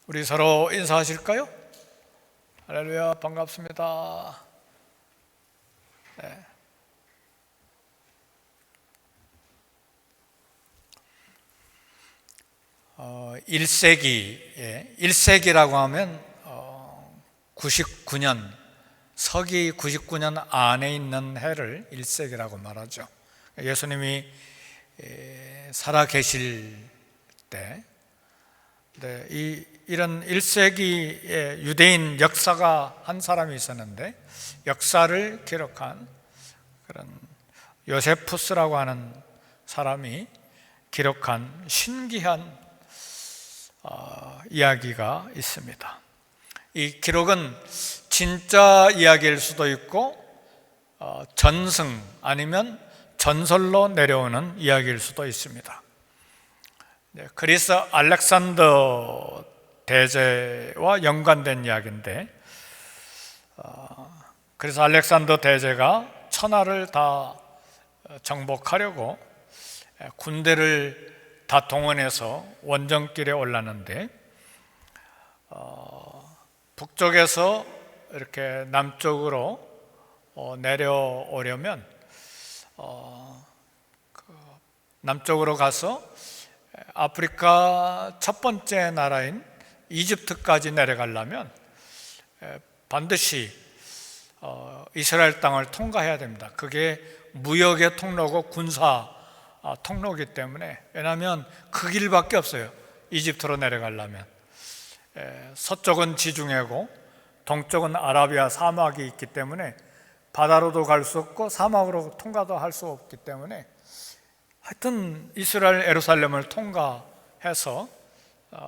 우리 서로 인사하실까요? 할렐루야, 반갑습니다. 네. 1세기라고 하면 99년, 서기 99년 안에 있는 해를 1세기라고 말하죠. 예수님이 살아 계실 때, 이런 1세기의 유대인 역사가 한 사람이 있었는데, 역사를 기록한 그런 요세푸스라고 하는 사람이 기록한 신기한 이야기가 있습니다. 이 기록은 진짜 이야기일 수도 있고 전승 아니면 전설로 내려오는 이야기일 수도 있습니다. 그리스 알렉산더 대제와 연관된 이야기인데, 그래서 알렉산더 대제가 천하를 다 정복하려고 군대를 다 동원해서 원정길에 올랐는데, 북쪽에서 이렇게 남쪽으로 내려오려면 남쪽으로 가서 아프리카 첫 번째 나라인 이집트까지 내려가려면 반드시 이스라엘 땅을 통과해야 됩니다. 그게 무역의 통로고 군사 통로이기 때문에, 왜냐하면 그 길밖에 없어요. 이집트로 내려가려면 서쪽은 지중해고 동쪽은 아라비아 사막이 있기 때문에 바다로도 갈 수 없고 사막으로 통과도 할 수 없기 때문에, 하여튼 이스라엘 예루살렘을 통과해서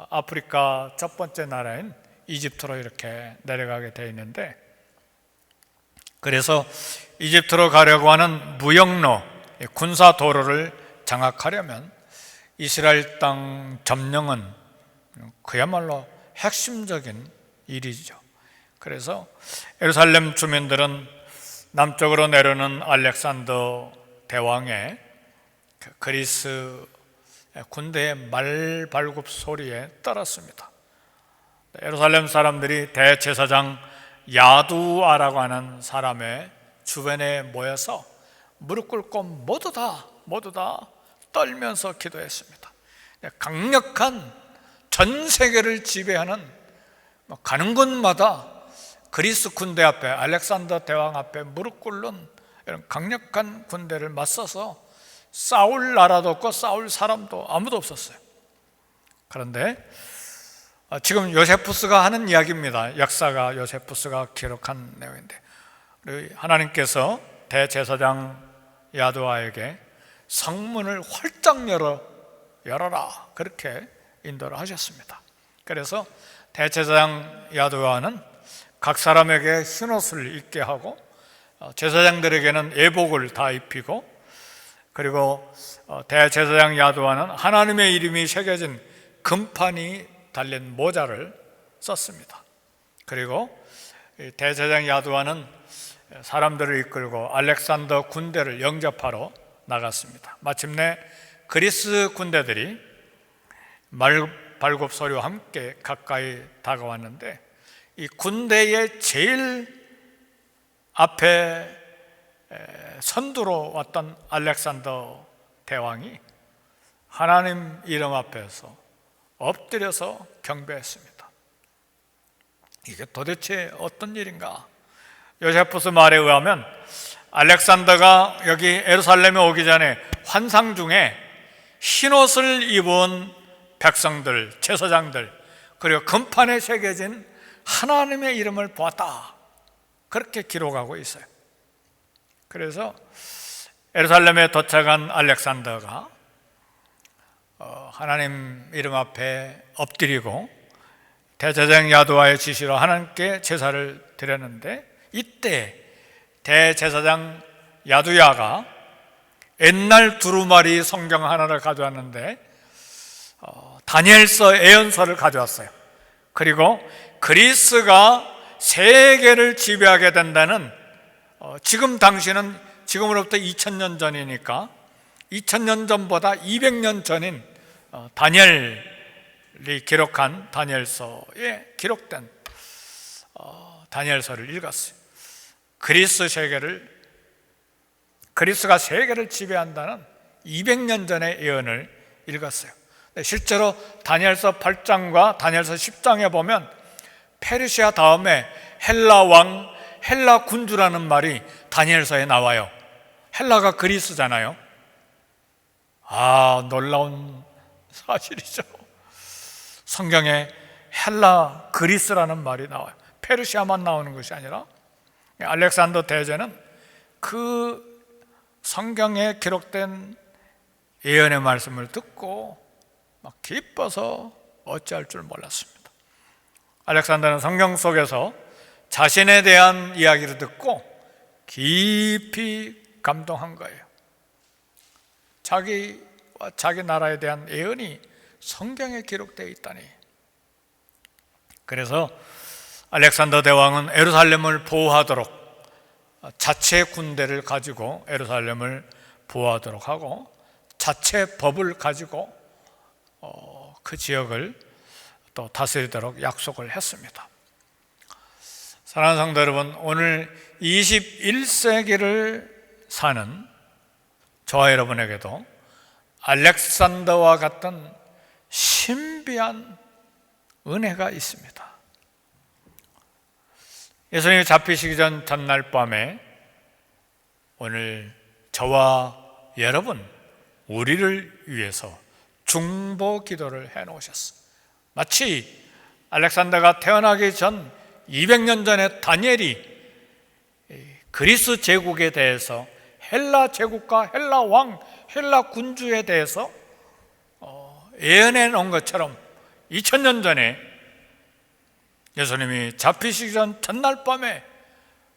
아프리카 첫 번째 나라인 이집트로 이렇게 내려가게 되어 있는데, 그래서 이집트로 가려고 하는 무역로, 군사 도로를 장악하려면 이스라엘 땅 점령은 그야말로 핵심적인 일이죠. 그래서 예루살렘 주민들은 남쪽으로 내려오는 알렉산더 대왕의 그리스 군대의 말발굽 소리에 떨었습니다. 예루살렘 사람들이 대제사장 야두아라고 하는 사람의 주변에 모여서 무릎 꿇고 모두 다 떨면서 기도했습니다. 강력한 전 세계를 지배하는, 가는 곳마다 그리스 군대 앞에, 알렉산더 대왕 앞에 무릎 꿇는 이런 강력한 군대를 맞서서 싸울 나라도 없고 싸울 사람도 아무도 없었어요. 그런데 지금 요세푸스가 하는 이야기입니다. 역사가 요세푸스가 기록한 내용인데, 하나님께서 대제사장 야두아에게 성문을 활짝 열어라, 그렇게 인도를 하셨습니다. 그래서 대제사장 야두아는 각 사람에게 흰옷을 입게 하고, 제사장들에게는 예복을 다 입히고, 그리고 대제사장 야두아는 하나님의 이름이 새겨진 금판이 달린 모자를 썼습니다. 그리고 대제사장 야두아는 사람들을 이끌고 알렉산더 군대를 영접하러 나갔습니다. 마침내 그리스 군대들이 말발굽 소리와 함께 가까이 다가왔는데, 이 군대의 제일 앞에 선두로 왔던 알렉산더 대왕이 하나님 이름 앞에서 엎드려서 경배했습니다. 이게 도대체 어떤 일인가? 요세푸스 말에 의하면 알렉산더가 여기 예루살렘에 오기 전에 환상 중에 흰옷을 입은 백성들, 제사장들, 그리고 금판에 새겨진 하나님의 이름을 보았다, 그렇게 기록하고 있어요. 그래서 예루살렘에 도착한 알렉산더가 하나님 이름 앞에 엎드리고 대제사장 야두아의 지시로 하나님께 제사를 드렸는데, 이때 대제사장 야두야가 옛날 두루마리 성경 하나를 가져왔는데, 다니엘서 예언서를 가져왔어요. 그리고 그리스가 세계를 지배하게 된다는, 지금 당시는 지금으로부터 2000년 전이니까 2000년 전보다 200년 전인 다니엘 기록한 다니엘서에 기록된 다니엘서를 읽었어요. 그리스가 세계를 지배한다는 200년 전의 예언을 읽었어요. 실제로 다니엘서 8장과 다니엘서 10장에 보면 페르시아 다음에 헬라 왕, 헬라 군주라는 말이 다니엘서에 나와요. 헬라가 그리스잖아요. 놀라운 사실이죠. 성경에 헬라 그리스라는 말이 나와요. 페르시아만 나오는 것이 아니라 알렉산더 대제는 그 성경에 기록된 예언의 말씀을 듣고 막 기뻐서 어찌할 줄 몰랐습니다. 알렉산더는 성경 속에서 자신에 대한 이야기를 듣고 깊이 감동한 거예요. 자기와 자기 나라에 대한 예언이 성경에 기록되어 있다니. 그래서 알렉산더 대왕은 예루살렘을 보호하도록 자체 군대를 가지고 예루살렘을 보호하도록 하고 자체 법을 가지고 그 지역을 또 다스리도록 약속을 했습니다. 사랑하는 성도 여러분, 오늘 21세기를 사는 저와 여러분에게도 알렉산더와 같은 신비한 은혜가 있습니다. 예수님이 잡히시기 전 전날 밤에 오늘 저와 여러분, 우리를 위해서 중보 기도를 해놓으셨어요. 마치 알렉산더가 태어나기 전 200년 전에 다니엘이 그리스 제국에 대해서, 헬라 제국과 헬라 왕, 헬라 군주에 대해서 예언해 놓은 것처럼 2000년 전에 예수님이 잡히시기 전 전날 밤에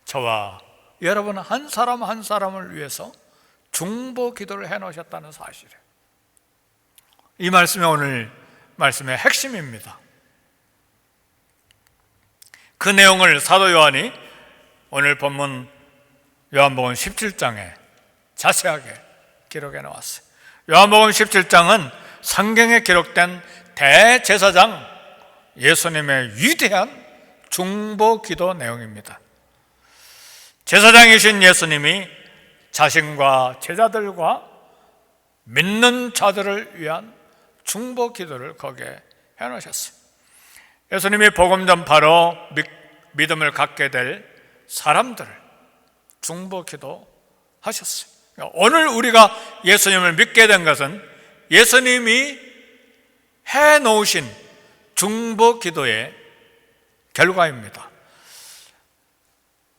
저와 여러분 한 사람 한 사람을 위해서 중보 기도를 해놓으셨다는 사실이에요. 이 말씀이 오늘 말씀의 핵심입니다. 그 내용을 사도 요한이 오늘 본문 요한복음 17장에 자세하게 기록해 놓았어요. 요한복음 17장은 성경에 기록된 대제사장 예수님의 위대한 중보 기도 내용입니다. 제사장이신 예수님이 자신과 제자들과 믿는 자들을 위한 중보 기도를 거기에 해놓으셨어요. 예수님이 복음 전파로 믿음을 갖게 될 사람들을 중보 기도 하셨어요. 오늘 우리가 예수님을 믿게 된 것은 예수님이 해놓으신 중보 기도의 결과입니다.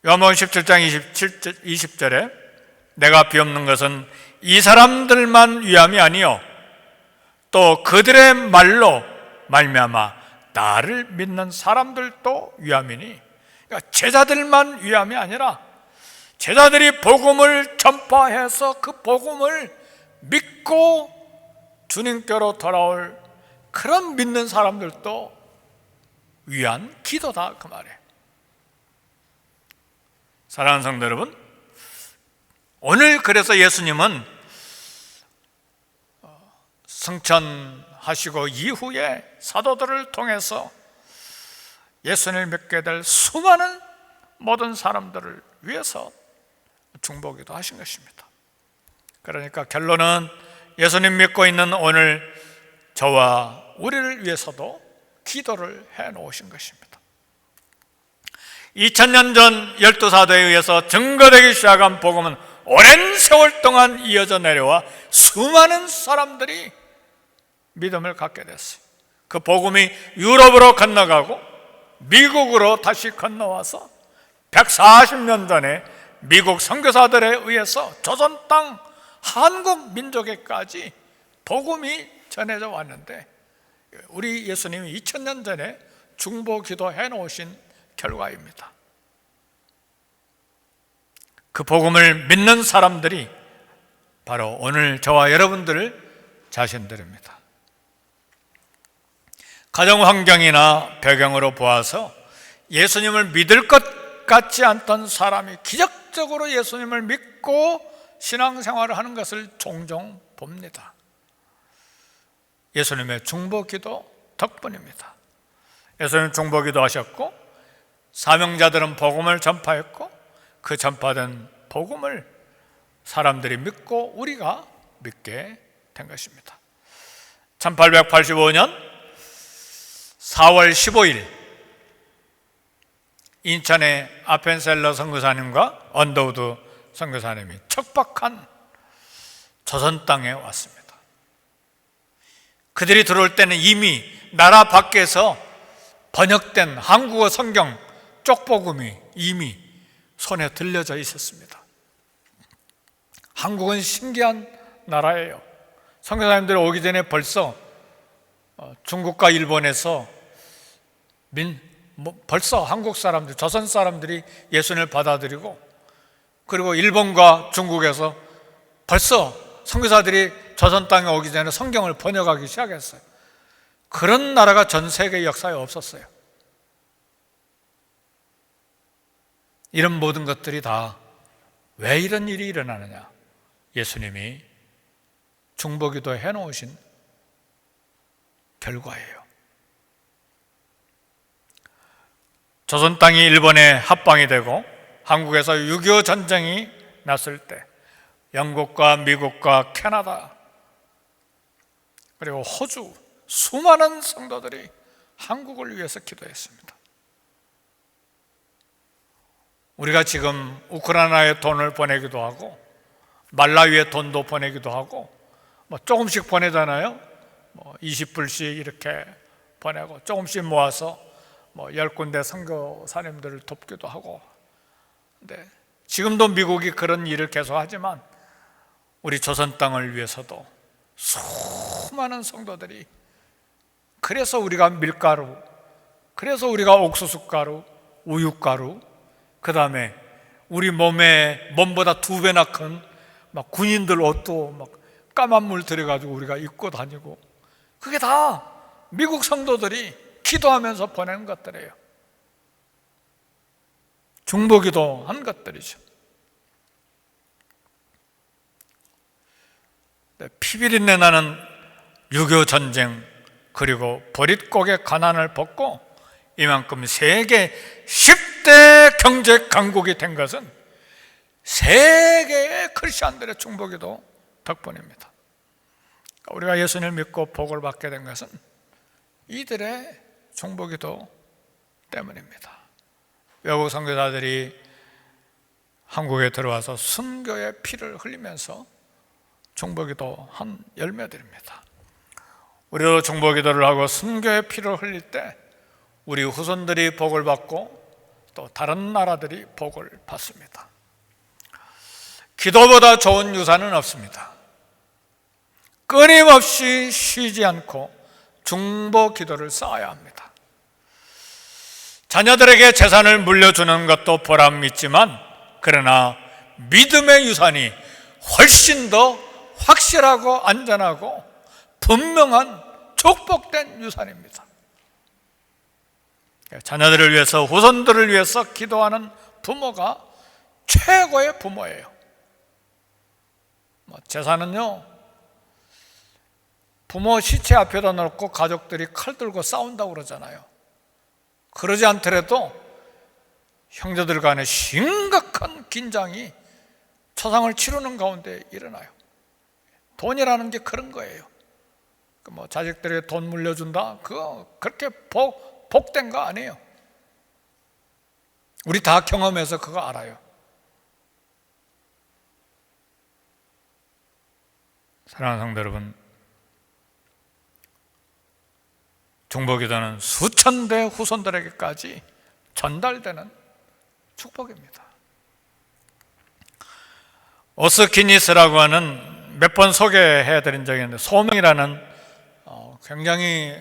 요한복음 17장 20절에 내가 비옵는 것은 이 사람들만 위함이 아니요 또 그들의 말로 말미암아 나를 믿는 사람들도 위함이니, 그러니까 제자들만 위함이 아니라 제자들이 복음을 전파해서 그 복음을 믿고 주님께로 돌아올 그런 믿는 사람들도 위한 기도다, 그 말이에요. 사랑하는 성도 여러분, 오늘 그래서 예수님은 승천하시고 이후에 사도들을 통해서 예수님을 믿게 될 수많은 모든 사람들을 위해서 중보기도 하신 것입니다. 그러니까 결론은 예수님 믿고 있는 오늘 저와 우리를 위해서도 기도를 해 놓으신 것입니다. 2000년 전 12사도에 의해서 증거되기 시작한 복음은 오랜 세월 동안 이어져 내려와 수많은 사람들이 믿음을 갖게 됐어요. 그 복음이 유럽으로 건너가고 미국으로 다시 건너와서 140년 전에 미국 선교사들에 의해서 조선 땅 한국 민족에까지 복음이 전해져 왔는데, 우리 예수님이 2000년 전에 중보 기도해 놓으신 결과입니다. 그 복음을 믿는 사람들이 바로 오늘 저와 여러분들 자신들입니다. 가정 환경이나 배경으로 보아서 예수님을 믿을 것 같지 않던 사람이 기적적으로 예수님을 믿고 신앙생활을 하는 것을 종종 봅니다. 예수님의 중보 기도 덕분입니다. 예수님은 중보기도 하셨고 사명자들은 복음을 전파했고 그 전파된 복음을 사람들이 믿고 우리가 믿게 된 것입니다. 1885년 4월 15일 인천의 아펜셀러 선교사님과 언더우드 선교사님이 척박한 조선 땅에 왔습니다. 그들이 들어올 때는 이미 나라 밖에서 번역된 한국어 성경 쪽복음이 이미 손에 들려져 있었습니다. 한국은 신기한 나라예요. 선교사님들이 오기 전에 벌써 중국과 일본에서 벌써 한국 사람들, 조선 사람들이 예수님을 받아들이고, 그리고 일본과 중국에서 벌써 선교사들이 조선 땅에 오기 전에 성경을 번역하기 시작했어요. 그런 나라가 전 세계 역사에 없었어요. 이런 모든 것들이 다 왜 이런 일이 일어나느냐? 예수님이 중보기도 해놓으신 결과예요. 조선 땅이 일본에 합방이 되고 한국에서 6.25 전쟁이 났을 때 영국과 미국과 캐나다 그리고 호주 수많은 성도들이 한국을 위해서 기도했습니다. 우리가 지금 우크라이나에 돈을 보내기도 하고 말라위에 돈도 보내기도 하고 조금씩 보내잖아요. 20불씩 이렇게 보내고 조금씩 모아서 10군데 선교사님들을 돕기도 하고. 근데 지금도 미국이 그런 일을 계속 하지만 우리 조선 땅을 위해서도 수많은 성도들이, 그래서 우리가 밀가루, 그래서 우리가 옥수수가루, 우유가루, 그 다음에 우리 몸보다 2배나 큰 군인들 옷도 까만 물 들여가지고 우리가 입고 다니고, 그게 다 미국 성도들이 기도하면서 보내는 것들이에요. 중보기도 한 것들이죠. 피비린내 나는 6.25 전쟁 그리고 보릿고개 가난을 벗고 이만큼 세계 10대 경제 강국이 된 것은 세계의 크리스천들의 중보기도 덕분입니다. 우리가 예수님을 믿고 복을 받게 된 것은 이들의 중보기도 때문입니다. 외국 선교사들이 한국에 들어와서 순교의 피를 흘리면서 중보기도 한 열매들입니다. 우리도 중보기도를 하고 순교의 피를 흘릴 때 우리 후손들이 복을 받고 또 다른 나라들이 복을 받습니다. 기도보다 좋은 유산은 없습니다. 끊임없이 쉬지 않고 중보 기도를 쌓아야 합니다. 자녀들에게 재산을 물려주는 것도 보람 있지만, 그러나 믿음의 유산이 훨씬 더 확실하고 안전하고 분명한 축복된 유산입니다. 자녀들을 위해서, 후손들을 위해서 기도하는 부모가 최고의 부모예요. 재산은요, 부모 시체 앞에다 놓고 가족들이 칼 들고 싸운다고 그러잖아요. 그러지 않더라도 형제들 간에 심각한 긴장이 초상을 치르는 가운데 일어나요. 돈이라는 게 그런 거예요. 자식들에게 돈 물려준다? 그거 그렇게 복된 거 아니에요. 우리 다 경험해서 그거 알아요. 사랑하는 성도 여러분, 중보기도는 수천 대 후손들에게까지 전달되는 축복입니다. 오스키니스라고 하는 몇 번 소개해드린 적이 있는데, 소명이라는 굉장히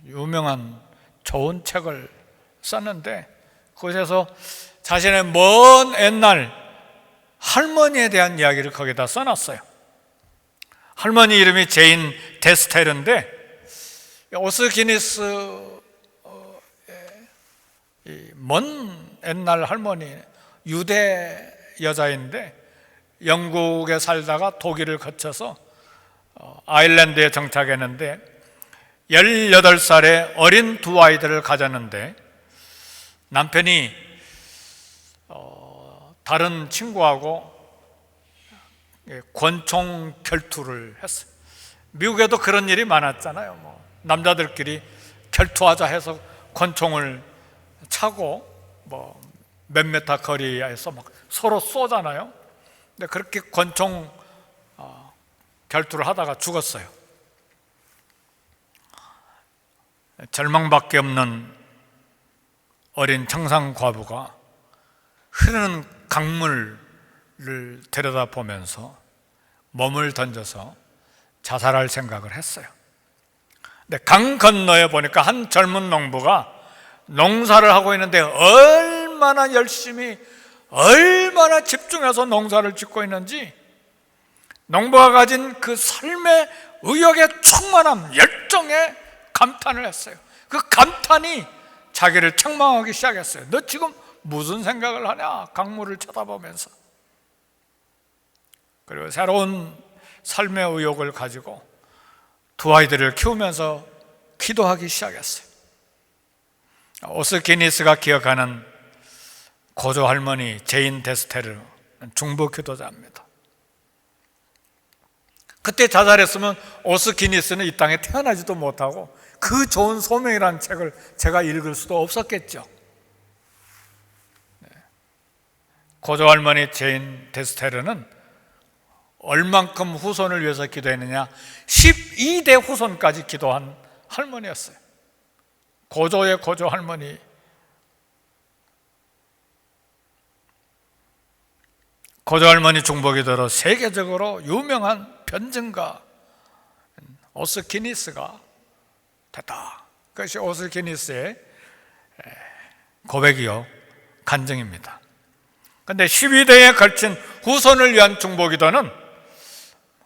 유명한 좋은 책을 썼는데, 그곳에서 자신의 먼 옛날 할머니에 대한 이야기를 거기다 써놨어요. 할머니 이름이 제인 데스텔인데, 오스키니스 먼 옛날 할머니, 유대 여자인데 영국에 살다가 독일을 거쳐서 아일랜드에 정착했는데, 18살의 어린 두 아이들을 가졌는데 남편이 다른 친구하고 권총 결투를 했어요. 미국에도 그런 일이 많았잖아요. 남자들끼리 결투하자 해서 권총을 차고 몇 미터 거리에서 막 서로 쏘잖아요. 근데 그렇게 권총 결투를 하다가 죽었어요. 절망밖에 없는 어린 청상 과부가 흐르는 강물을 들여다보면서 몸을 던져서 자살할 생각을 했어요. 근데 강 건너에 보니까 한 젊은 농부가 농사를 하고 있는데 얼마나 열심히, 얼마나 집중해서 농사를 짓고 있는지 농부가 가진 그 삶의 의욕의 충만함, 열정에 감탄을 했어요. 그 감탄이 자기를 책망하기 시작했어요. 너 지금 무슨 생각을 하냐? 강물을 쳐다보면서. 그리고 새로운 삶의 의욕을 가지고 두 아이들을 키우면서 기도하기 시작했어요. 오스키니스가 기억하는 고조 할머니 제인 데스테르 중보 기도자입니다. 그때 자살했으면 오스키니스는 이 땅에 태어나지도 못하고 그 좋은 소명이라는 책을 제가 읽을 수도 없었겠죠. 고조 할머니 제인 데스테르는 얼만큼 후손을 위해서 기도했느냐? 12대 후손까지 기도한 할머니였어요. 고조의 고조 할머니. 고조 할머니 중보기도로 세계적으로 유명한 변증가 오스키니스가 됐다. 그것이 오스키니스의 고백이요, 간증입니다. 그런데 12대에 걸친 후손을 위한 중보기도는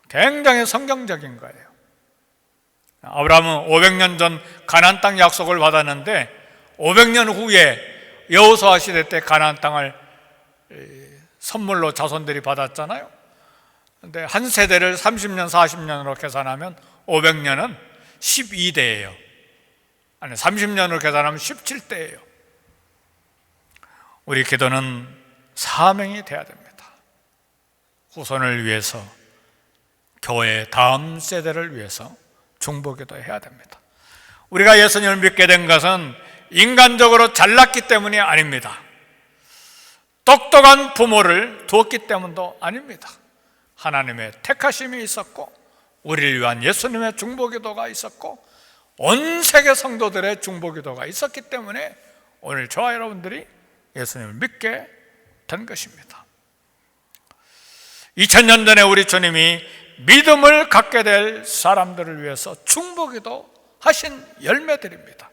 굉장히 성경적인 거예요. 아브라함은 500년 전 가나안 땅 약속을 받았는데 500년 후에 여호수아 시대 때 가나안 땅을 선물로 자손들이 받았잖아요. 그런데 한 세대를 30년, 40년으로 계산하면 500년은 12대예요. 아니, 30년으로 계산하면 17대예요. 우리 기도는 사명이 돼야 됩니다. 후손을 위해서, 교회 다음 세대를 위해서 중보기도 해야 됩니다. 우리가 예수님을 믿게 된 것은 인간적으로 잘났기 때문이 아닙니다. 똑똑한 부모를 두었기 때문도 아닙니다. 하나님의 택하심이 있었고 우리를 위한 예수님의 중보기도가 있었고 온 세계 성도들의 중보기도가 있었기 때문에 오늘 저와 여러분들이 예수님을 믿게 된 것입니다. 2000년 전에 우리 주님이 믿음을 갖게 될 사람들을 위해서 중보기도 하신 열매들입니다.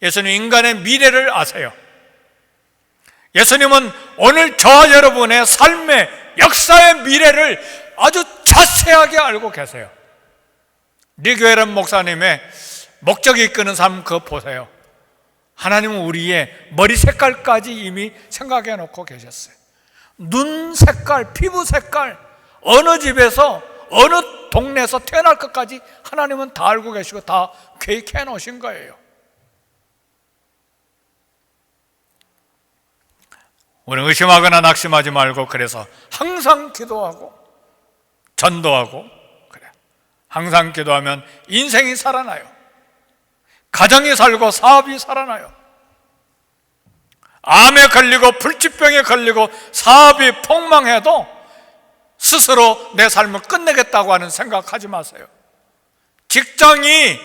예수님 인간의 미래를 아세요. 예수님은 오늘 저와 여러분의 삶의 역사의 미래를 아주 자세하게 알고 계세요. 리교회란 목사님의 목적이 이끄는 삶 그거 보세요. 하나님은 우리의 머리 색깔까지 이미 생각해 놓고 계셨어요. 눈 색깔, 피부 색깔, 어느 집에서 어느 동네에서 태어날 것까지 하나님은 다 알고 계시고 다 계획해 놓으신 거예요. 우리는 의심하거나 낙심하지 말고 그래서 항상 기도하고 전도하고 그래. 항상 기도하면 인생이 살아나요. 가정이 살고 사업이 살아나요. 암에 걸리고 불치병에 걸리고 사업이 폭망해도 스스로 내 삶을 끝내겠다고 하는 생각하지 마세요. 직장이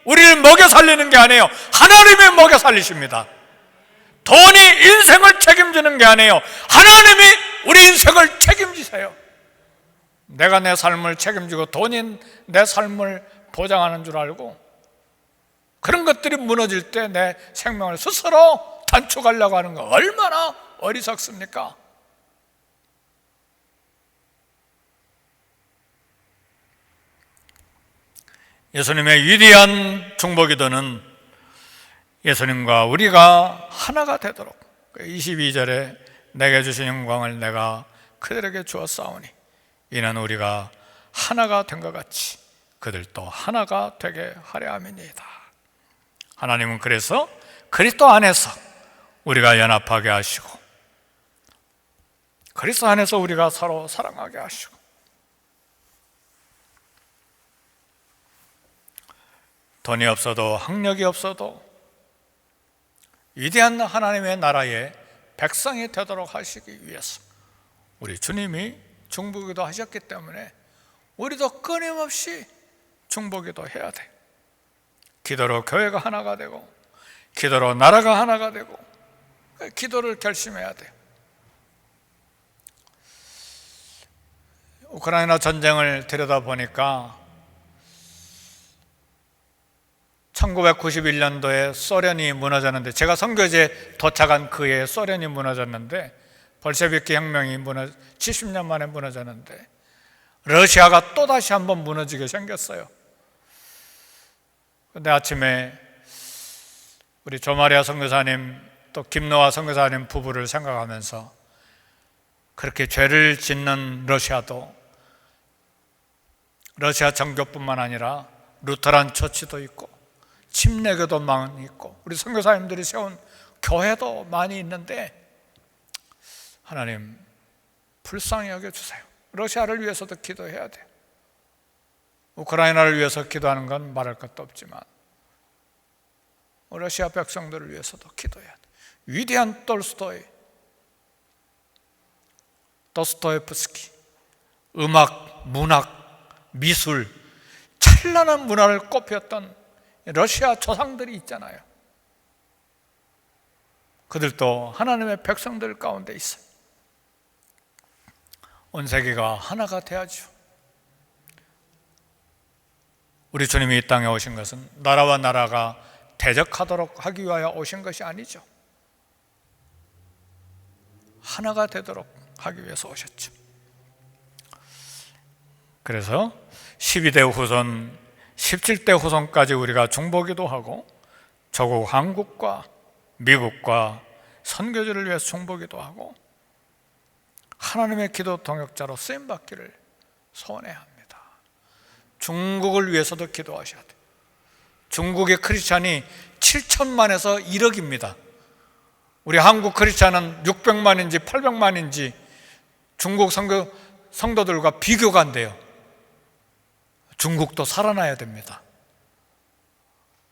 우리를 먹여 살리는 게 아니에요. 하나님이 먹여 살리십니다. 돈이 인생을 책임지는 게 아니에요. 하나님이 우리 인생을 책임지세요. 내가 내 삶을 책임지고 돈이 내 삶을 보장하는 줄 알고 그런 것들이 무너질 때 내 생명을 스스로 단축하려고 하는 거 얼마나 어리석습니까? 예수님의 위대한 중보기도는 예수님과 우리가 하나가 되도록 22절에 내게 주신 영광을 내가 그들에게 주었사오니 이는 우리가 하나가 된 것 같이 그들도 하나가 되게 하려 함이니이다. 하나님은 그래서 그리스도 안에서 우리가 연합하게 하시고, 그리스도 안에서 우리가 서로 사랑하게 하시고, 돈이 없어도 학력이 없어도 위대한 하나님의 나라의 백성이 되도록 하시기 위해서 우리 주님이 중보기도 하셨기 때문에 우리도 끊임없이 중보기도 해야 돼. 기도로 교회가 하나가 되고, 기도로 나라가 하나가 되고, 기도를 결심해야 돼요. 우크라이나 전쟁을 들여다보니까 1991년도에 소련이 무너졌는데, 제가 선교지에 도착한 그 해에 소련이 무너졌는데, 볼셰비키 혁명이 70년 만에 무너졌는데 러시아가 또다시 한번 무너지게 생겼어요. 근데 아침에 우리 조마리아 선교사님 또 김노아 선교사님 부부를 생각하면서, 그렇게 죄를 짓는 러시아도 러시아 정교뿐만 아니라 루터란 처치도 있고 침례교도 많이 있고 우리 선교사님들이 세운 교회도 많이 있는데, 하나님 불쌍히 여겨주세요. 러시아를 위해서도 기도해야 돼요. 우크라이나를 위해서 기도하는 건 말할 것도 없지만 러시아 백성들을 위해서도 기도해야 돼요. 위대한 도스토옙스키, 음악, 문학, 미술, 찬란한 문화를 꽃피웠던 러시아 조상들이 있잖아요. 그들도 하나님의 백성들 가운데 있어요. 온 세계가 하나가 돼야죠. 우리 주님이 이 땅에 오신 것은 나라와 나라가 대적하도록 하기 위하여 오신 것이 아니죠. 하나가 되도록 하기 위해서 오셨죠. 그래서 12대 후손, 17대 후손까지 우리가 중보기도 하고, 조국 한국과 미국과 선교지를 위해서 중보기도 하고, 하나님의 기도 동역자로 쓰임받기를 소원해야 합니다. 중국을 위해서도 기도하셔야 돼요. 중국의 크리스찬이 7천만에서 1억입니다. 우리 한국 크리스찬은 600만인지 800만인지 중국 성도들과 비교가 안 돼요. 중국도 살아나야 됩니다.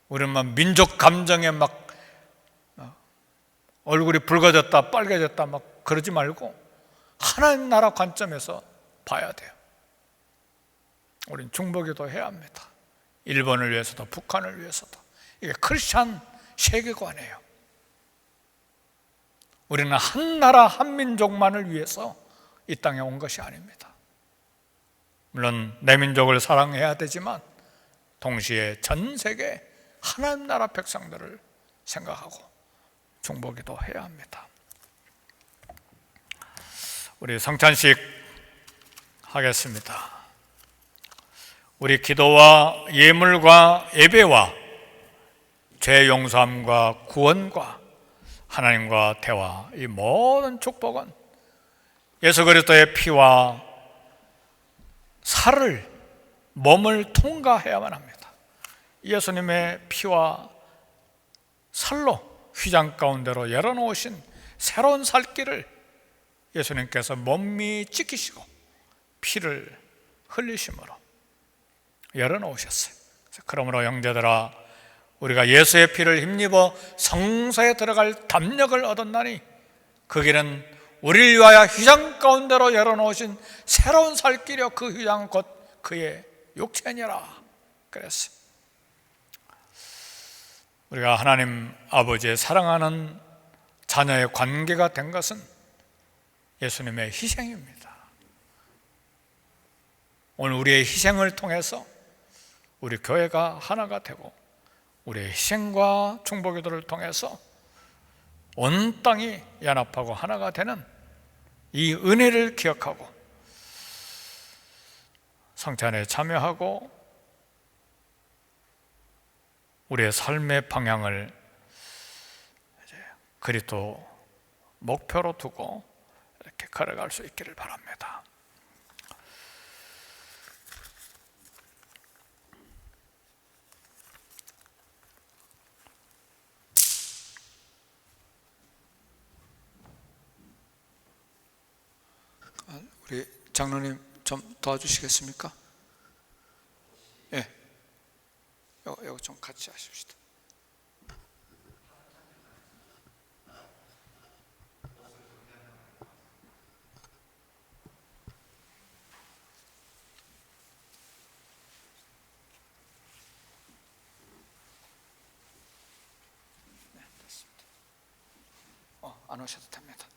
우리는 막 민족 감정에 막 얼굴이 붉어졌다 빨개졌다 막 그러지 말고 하나님 나라 관점에서 봐야 돼요. 우리는 중보기도 해야 합니다. 일본을 위해서도 북한을 위해서도. 이게 크리스찬 세계관이에요. 우리는 한 나라 한 민족만을 위해서 이 땅에 온 것이 아닙니다. 물론 내 민족을 사랑해야 되지만 동시에 전 세계 하나님 나라 백성들을 생각하고 중보기도 해야 합니다. 우리 성찬식 하겠습니다. 우리 기도와 예물과 예배와 죄 용서함과 구원과 하나님과 대화, 이 모든 축복은 예수 그리스도의 피와 살을, 몸을 통과해야만 합니다. 예수님의 피와 살로 휘장 가운데로 열어놓으신 새로운 살길을 예수님께서 몸이 지키시고 피를 흘리심으로 열어놓으셨어요. 그러므로 형제들아, 우리가 예수의 피를 힘입어 성소에 들어갈 담력을 얻었나니 그 길은 우리를 위하여 휘장 가운데로 열어놓으신 새로운 살길이요 그 휘장은 곧 그의 육체니라 그랬어요. 우리가 하나님 아버지의 사랑하는 자녀의 관계가 된 것은 예수님의 희생입니다. 오늘 우리의 희생을 통해서 우리 교회가 하나가 되고 우리의 희생과 중보기도를 통해서 온 땅이 연합하고 하나가 되는 이 은혜를 기억하고 성찬에 참여하고 우리의 삶의 방향을 그리스도 목표로 두고 이렇게 걸어갈 수 있기를 바랍니다. 우리 장로님 좀 도와주시겠습니까? 예, 이거 좀 같이 하십시다. 네, 됐습니다. 안 오셔도 됩니다.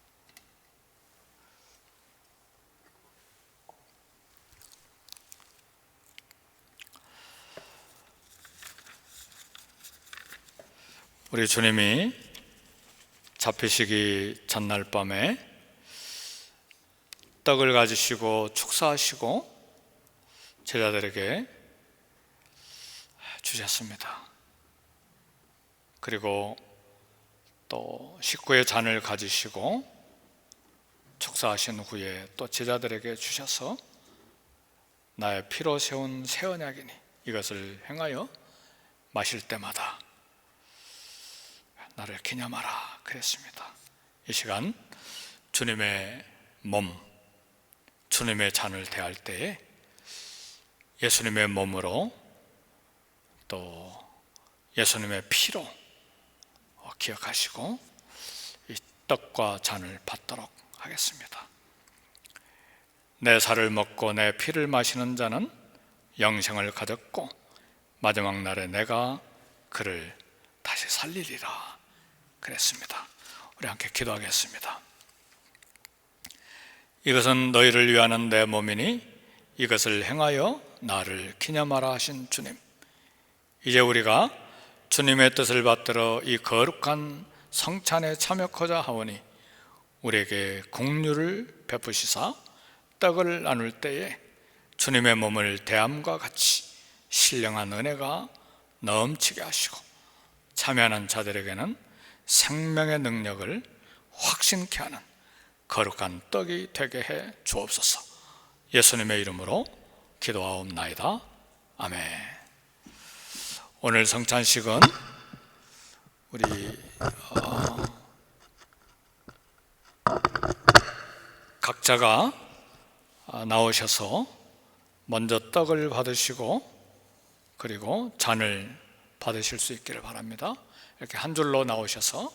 우리 주님이 잡히시기 전날 밤에 떡을 가지시고 축사하시고 제자들에게 주셨습니다. 그리고 또 식구의 잔을 가지시고 축사하신 후에 또 제자들에게 주셔서 나의 피로 세운 새 언약이니 이것을 행하여 마실 때마다 나를 기념하라 그랬습니다. 이 시간 주님의 몸, 주님의 잔을 대할 때에 예수님의 몸으로 또 예수님의 피로 기억하시고 이 떡과 잔을 받도록 하겠습니다. 내 살을 먹고 내 피를 마시는 자는 영생을 가졌고 마지막 날에 내가 그를 다시 살리리라 그랬습니다. 우리 함께 기도하겠습니다. 이것은 너희를 위하는 내 몸이니 이것을 행하여 나를 기념하라 하신 주님, 이제 우리가 주님의 뜻을 받들어 이 거룩한 성찬에 참여하고자 하오니 우리에게 긍휼을 베푸시사 떡을 나눌 때에 주님의 몸을 대함과 같이 신령한 은혜가 넘치게 하시고 참여하는 자들에게는 생명의 능력을 확신케 하는 거룩한 떡이 되게 해 주옵소서. 예수님의 이름으로 기도하옵나이다. 아멘. 오늘 성찬식은 우리 각자가 나오셔서 먼저 떡을 받으시고 그리고 잔을 받으실 수 있기를 바랍니다. 이렇게 한 줄로 나오셔서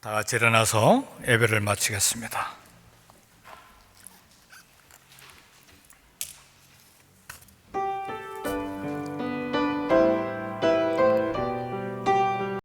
다 같이 일어나서 예배를 마치겠습니다.